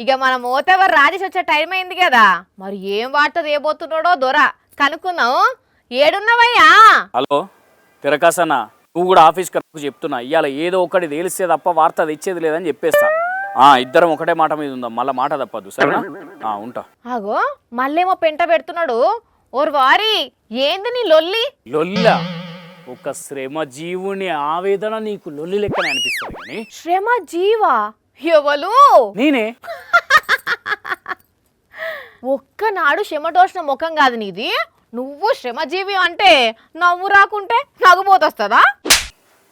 ఇక మన మోతేవర్ రాజేష్ వచ్చే టైం అయింది కదా, మరి ఏం వార్త తేబోతున్నాడో దొర కనుక్కుందాం. ఏడున్నావయ్యా? హలో తిరకాసన్న, నువ్వు కూడా ఆఫీస్కి నాకు చెప్తున్నా, ఇవాళ ఏదో ఒకటి తేలిస్తే తప్ప వార్త తెచ్చేది లేదని చెప్పేస్తా. ఇద్దరం ఒకటే మాట మీద ఉందాం, మళ్ళీ మాట తప్పదు సరేనా? ఉంటా. ఆగో మళ్ళేమో పెంట పెడుతున్నాడు. ఓర్ వారి ఏంది నీ లొల్లి? లొల్ల ఒక శ్రమ జీవుని ఆవేదన నీకు లొల్లి లెక్కనే అనిపిస్తుంది కానీ శ్రమ జీవా ఎవలు? నేనే. ఒక్కనాడు శ్రమటోసిన ముఖం కాదు నీది. నువ్వు శ్రమజీవి అంటే నవ్వు రాకుంటే నవ్వుపోతొస్తుందా?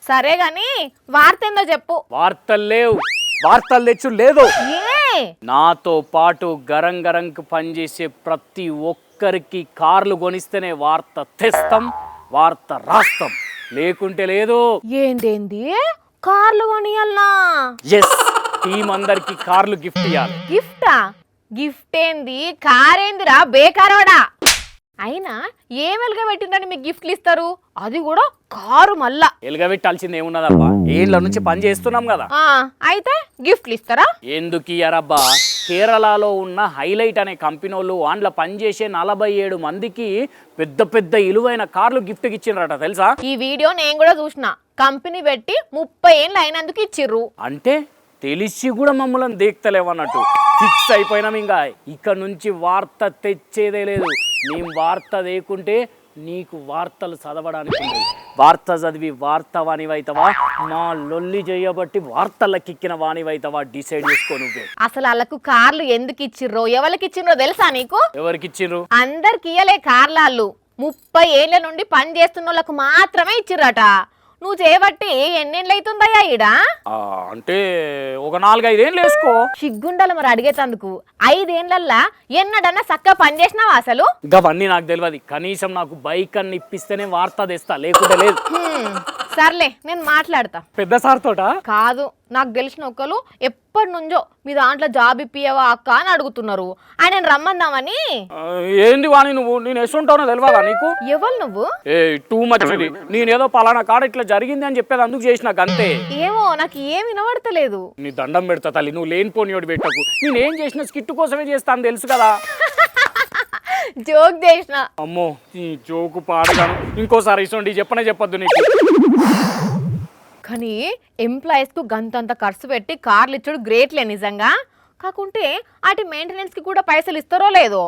సరే గాని వార్త ఏందో చెప్పు. వార్తలు లేవు, వార్తలు తెచ్చు లేదు. ఏ నాతో పాటు గరం గరంకి పనిచేసే ప్రతి ఒక్కరికి కార్లు కొనిస్తేనే వార్త తెస్తాం, వార్త రాస్తాం, లేకుంటే లేదు. ఏందేంది కార్లు కొనియాలనా? ఎస్, టీం అందరికి కార్లు గిఫ్ట్ ఇవ్వాలి. గిఫ్టా? గిఫ్ట్ ఏంది కారేందిరా బేకారోడా? అయినా ఏం వెలుగబెట్టిందని మీకు గిఫ్ట్లు ఇస్తారు, అది కూడా కారు మళ్ళా. ఎలుగబెట్టాల్సింది ఏమున్నదబ్బా, ఏళ్ళ నుంచి పని చేస్తున్నాం కదా. అయితే గిఫ్ట్లు ఇస్తారా? ఎందుకు ఇయ్యారబ్బా? కేరళలో ఉన్న హైలైట్ అనే కంపెనీ వాళ్ళు వాండ్ల పనిచేసే 47 మందికి పెద్ద పెద్ద ఇలువైన కార్లు గిఫ్ట్ ఇచ్చిండ్రట తెలుసా? ఈ వీడియో నేను కూడా చూసిన. కంపెనీ పెట్టి 30 ఏళ్ళు అయినందుకు ఇచ్చిర్రు. అంటే తెలిసి కూడా మమ్మల్ని దేక్తలేవన్నట్టు ఫిక్స్ అయిపోయినాం. ఇంకా ఇక్కడ నుంచి వార్త తెచ్చేదే లేదు. మేము వార్త దేకుంటే నీకు వార్తలు చదవడానికి ఉంది. వార్త చదివి వార్త వాణివైతవా, మా లొల్లి చేయబట్టి వార్తలకెక్కిన వాణివైతవా డిసైడ్ చేసుకో నువ్వే. అసలు వాళ్ళకు కార్లు ఎందుకు ఇచ్చిర్రో ఎవరికి ఇచ్చిర్రో తెలుసా నీకు? ఎవరికి ఇచ్చిర్రు? అందరికి ఇయ్యలే కార్లాళ్ళు. 30 ఏళ్ల నుండి పని చేస్తున్న వాళ్ళకు మాత్రమే ఇచ్చిర్రట. నువ్వు చేయబట్టి ఎన్నేళ్ళు అవుతుందయ్యా ఈడ? అంటే ఒక 4-5 ఏళ్ళు వేసుకో. సిగ్గుండాలి మరి అడిగేటందుకు. 5 ఏళ్లల్లా ఎన్నడన్నా చక్కగా పని చేసినావా అసలు? గవన్నీ నాకు తెలియదు. కనీసం నాకు బైక్ అన్ని ఇప్పిస్తేనే వార్త తెస్తా, లేకుంటే లేదు. సర్లే నేను మాట్లాడతా. పెద్ద సార్ తోట కాదు, నాకు తెలిసిన ఒకరు ఎప్పటి నుంచో మీ దాంట్లో జాబ్ ఇప్పియవా అక్క అని అడుగుతున్నారు. ఆయన రమ్మందామని. ఏంది వాణి నువ్వు? నేను ఎసుంటానో తెలియదా నీకు? ఎవరు నువ్వు? Too much. నేనేదో పలానా కాడ ఇట్లా జరిగింది అని చెప్పేది అందుకు చేసిన అంతే. ఏమో నాకు ఏమి వినబడతలేదు. నీ దండం పెడతా తల్లి, నువ్వు లేనిపోనియోడు పెట్టకు. నేనేం చేసిన స్కిట్ కోసమే చేస్తాను తెలుసు కదా. జోక్ చేసిన. అమ్మో ఈ జోకు పాడగాను. ఇంకోసారి ఇసోండి చెప్పొద్దు నీకు. కానీ ఎంప్లాయీస్కు గంతంత ఖర్చు పెట్టి కార్లు ఇచ్చాడు గ్రేట్లే నిజంగా. కాకుంటే వాటి మెయింటెనెన్స్కి కూడా పైసలు ఇస్తారో లేదో.